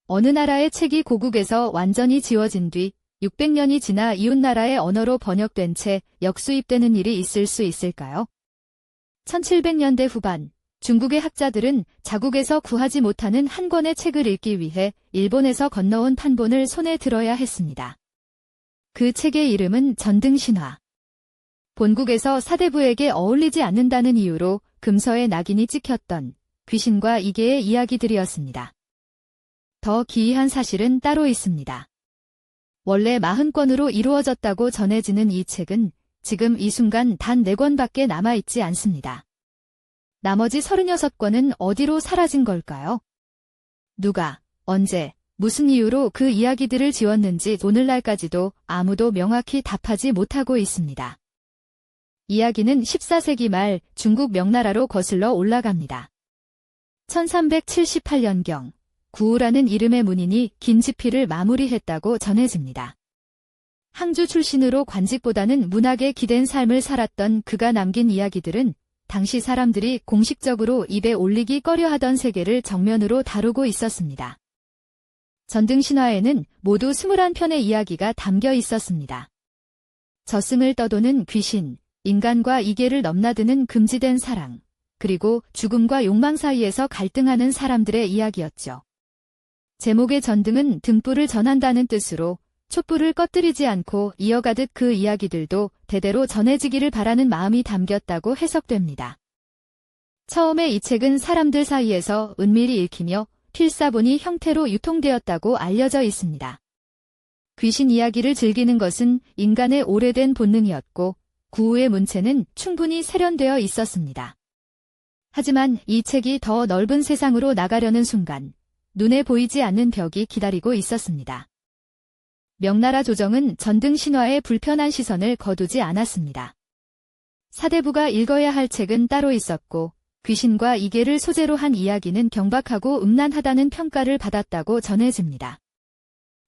어느 나라의 책이 고국에서 완전히 지워진 뒤 600년이 지나 이웃나라의 언어로 번역된 채 역수입되는 일이 있을 수 있을까요? 1700년대 후반, 중국의 학자들은 자국에서 구하지 못하는 한 권의 책을 읽기 위해 일본에서 건너온 판본을 손에 들어야 했습니다. 그 책의 이름은 전등신화. 본국에서 사대부에게 어울리지 않는다는 이유로 금서에 낙인이 찍혔던 귀신과 이계의 이야기들이었습니다. 더 기이한 사실은 따로 있습니다. 원래 40권으로 이루어졌다고 전해지는 이 책은 지금 이 순간 단 4권밖에 남아있지 않습니다. 나머지 36권은 어디로 사라진 걸까요? 누가, 언제, 무슨 이유로 그 이야기들을 지웠는지 오늘날까지도 아무도 명확히 답하지 못하고 있습니다. 이야기는 14세기 말 중국 명나라로 거슬러 올라갑니다. 1378년경, 구우라는 이름의 문인이 긴지필을 마무리했다고 전해집니다. 항주 출신으로 관직보다는 문학에 기댄 삶을 살았던 그가 남긴 이야기들은 당시 사람들이 공식적으로 입에 올리기 꺼려하던 세계를 정면으로 다루고 있었습니다. 전등신화에는 모두 21편의 이야기가 담겨 있었습니다. 저승을 떠도는 귀신, 인간과 이계를 넘나드는 금지된 사랑, 그리고 죽음과 욕망 사이에서 갈등하는 사람들의 이야기였죠. 제목의 전등은 등불을 전한다는 뜻으로 촛불을 꺼뜨리지 않고 이어가듯 그 이야기들도 대대로 전해지기를 바라는 마음이 담겼다고 해석됩니다. 처음에 이 책은 사람들 사이에서 은밀히 읽히며 필사본이 형태로 유통되었다고 알려져 있습니다. 귀신 이야기를 즐기는 것은 인간의 오래된 본능이었고 구우의 문체는 충분히 세련되어 있었습니다. 하지만 이 책이 더 넓은 세상으로 나가려는 순간 눈에 보이지 않는 벽이 기다리고 있었습니다. 명나라 조정은 전등신화에 불편한 시선을 거두지 않았습니다. 사대부가 읽어야 할 책은 따로 있었고 귀신과 이계를 소재로 한 이야기는 경박하고 음란하다는 평가를 받았다고 전해집니다.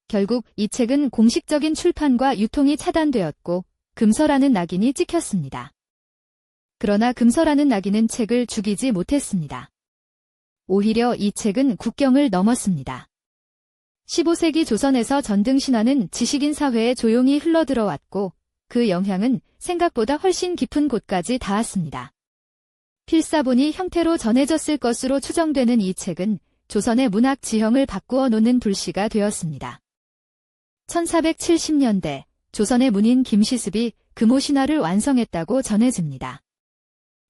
결국 이 책은 공식적인 출판과 유통이 차단되었고 금서라는 낙인이 찍혔습니다. 그러나 금서라는 낙인은 책을 죽이지 못했습니다. 오히려 이 책은 국경을 넘었습니다. 15세기 조선에서 전등신화는 지식인 사회에 조용히 흘러들어왔고 그 영향은 생각보다 훨씬 깊은 곳까지 닿았습니다. 필사본이 형태로 전해졌을 것으로 추정되는 이 책은 조선의 문학 지형을 바꾸어 놓는 불씨가 되었습니다. 1470년대 조선의 문인 김시습이 금오신화를 완성했다고 전해집니다.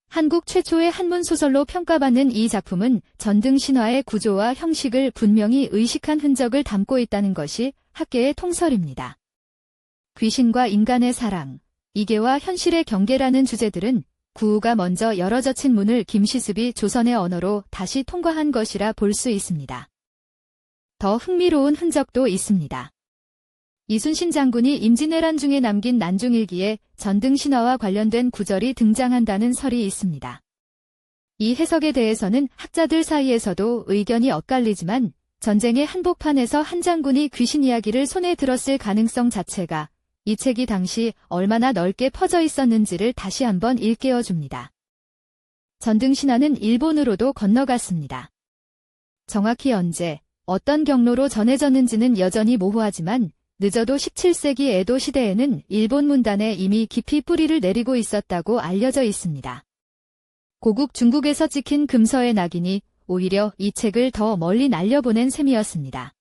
한국 최초의 한문소설로 평가받는 이 작품은 전등신화의 구조와 형식을 분명히 의식한 흔적을 담고 있다는 것이 학계의 통설입니다. 귀신과 인간의 사랑, 이계와 현실의 경계라는 주제들은 구우가 먼저 열어젖힌 문을 김시습이 조선의 언어로 다시 통과한 것이라 볼 수 있습니다. 더 흥미로운 흔적도 있습니다. 이순신 장군이 임진왜란 중에 남긴 난중일기에 전등신화와 관련된 구절이 등장한다는 설이 있습니다. 이 해석에 대해서는 학자들 사이에서도 의견이 엇갈리지만 전쟁의 한복판에서 한 장군이 귀신 이야기를 손에 들었을 가능성 자체가 이 책이 당시 얼마나 넓게 퍼져 있었는지를 다시 한번 일깨워줍니다. 전등신화는 일본으로도 건너갔습니다. 정확히 언제, 어떤 경로로 전해졌는지는 여전히 모호하지만 늦어도 17세기 에도 시대에는 일본 문단에 이미 깊이 뿌리를 내리고 있었다고 알려져 있습니다. 고국 중국에서 찍힌 금서의 낙인이 오히려 이 책을 더 멀리 날려보낸 셈이었습니다.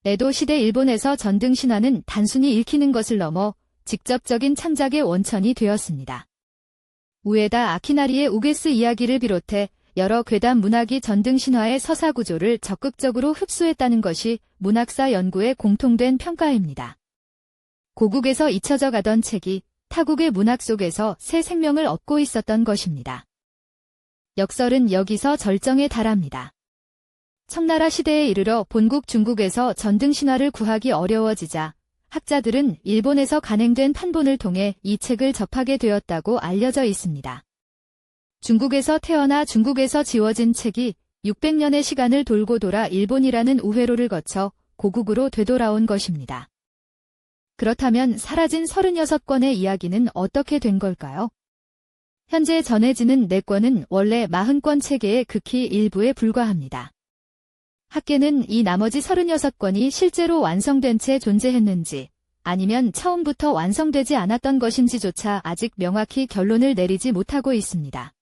에도 시대 일본에서 전등신화는 단순히 읽히는 것을 넘어 직접적인 창작의 원천이 되었습니다. 우에다 아키나리의 우게스 이야기를 비롯해 여러 괴담 문학이 전등신화의 서사 구조를 적극적으로 흡수했다는 것이 문학사 연구의 공통된 평가입니다. 고국에서 잊혀져 가던 책이 타국의 문학 속에서 새 생명을 얻고 있었던 것입니다. 역설은 여기서 절정에 달합니다. 청나라 시대에 이르러 본국 중국에서 전등신화를 구하기 어려워지자 학자들은 일본에서 간행된 판본을 통해 이 책을 접하게 되었다고 알려져 있습니다. 중국에서 태어나 중국에서 지워진 책이 600년의 시간을 돌고 돌아 일본이라는 우회로를 거쳐 고국으로 되돌아온 것입니다. 그렇다면 사라진 36권의 이야기는 어떻게 된 걸까요? 현재 전해지는 4권은 원래 40권 체계의 극히 일부에 불과합니다. 학계는 이 나머지 36권이 실제로 완성된 채 존재했는지 아니면 처음부터 완성되지 않았던 것인지조차 아직 명확히 결론을 내리지 못하고 있습니다.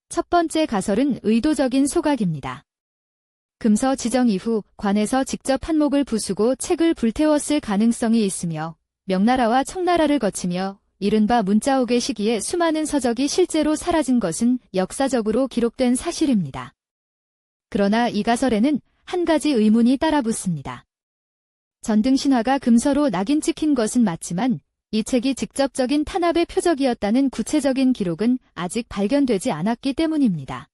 첫 번째 가설은 의도적인 소각입니다. 금서 지정 이후 관에서 직접 한목을 부수고 책을 불태웠을 가능성이 있으며 명나라와 청나라를 거치며 이른바 문자옥의 시기에 수많은 서적이 실제로 사라진 것은 역사적으로 기록된 사실입니다. 그러나 이 가설에는 한 가지 의문이 따라붙습니다. 전등신화가 금서로 낙인 찍힌 것은 맞지만 이 책이 직접적인 탄압의 표적이었다는 구체적인 기록은 아직 발견되지 않았기 때문입니다.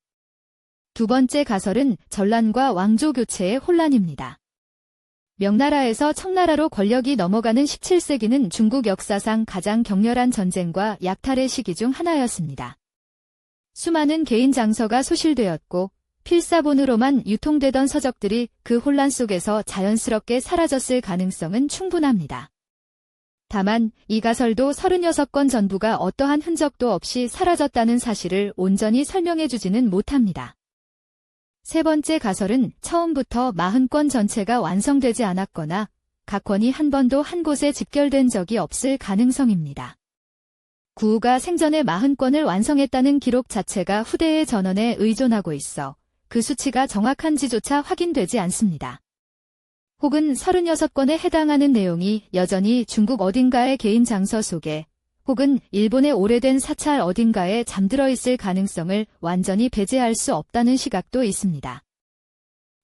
두 번째 가설은 전란과 왕조 교체의 혼란입니다. 명나라에서 청나라로 권력이 넘어가는 17세기는 중국 역사상 가장 격렬한 전쟁과 약탈의 시기 중 하나였습니다. 수많은 개인 장서가 소실되었고 필사본으로만 유통되던 서적들이 그 혼란 속에서 자연스럽게 사라졌을 가능성은 충분합니다. 다만 이 가설도 36권 전부가 어떠한 흔적도 없이 사라졌다는 사실을 온전히 설명해주지는 못합니다. 세 번째 가설은 처음부터 40권 전체가 완성되지 않았거나 각 권이 한 번도 한 곳에 집결된 적이 없을 가능성입니다. 구우가 생전에 40권을 완성했다는 기록 자체가 후대의 전원에 의존하고 있어 그 수치가 정확한지조차 확인되지 않습니다. 혹은 36권에 해당하는 내용이 여전히 중국 어딘가의 개인 장서 속에 혹은 일본의 오래된 사찰 어딘가에 잠들어 있을 가능성을 완전히 배제할 수 없다는 시각도 있습니다.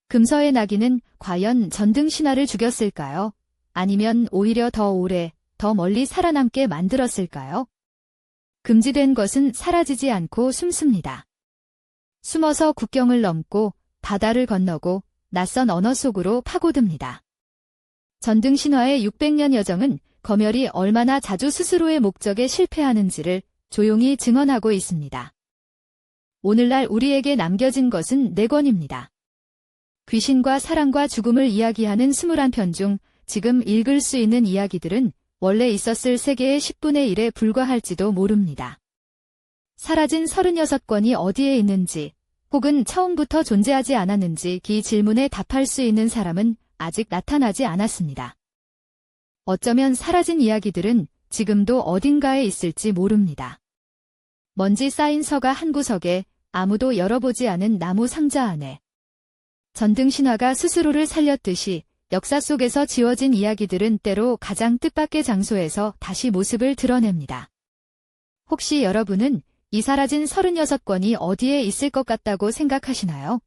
금서의 낙인은 과연 전등신화를 죽였을까요? 아니면 오히려 더 오래, 더 멀리 살아남게 만들었을까요? 금지된 것은 사라지지 않고 숨습니다. 숨어서 국경을 넘고 바다를 건너고 낯선 언어 속으로 파고듭니다. 전등신화의 600년 여정은 검열이 얼마나 자주 스스로의 목적에 실패하는지를 조용히 증언하고 있습니다. 오늘날 우리에게 남겨진 것은 4권입니다. 귀신과 사랑과 죽음을 이야기하는 21편 중 지금 읽을 수 있는 이야기들은 원래 있었을 세계의 10분의 1에 불과할지도 모릅니다. 사라진 36권이 어디에 있는지 혹은 처음부터 존재하지 않았는지 이 질문에 답할 수 있는 사람은 아직 나타나지 않았습니다. 어쩌면 사라진 이야기들은 지금도 어딘가에 있을지 모릅니다. 먼지 쌓인 서가 한 구석에 아무도 열어보지 않은 나무 상자 안에 전등신화가 스스로를 살렸듯이 역사 속에서 지워진 이야기들은 때로 가장 뜻밖의 장소에서 다시 모습을 드러냅니다. 혹시 여러분은 이 사라진 36권이 어디에 있을 것 같다고 생각하시나요?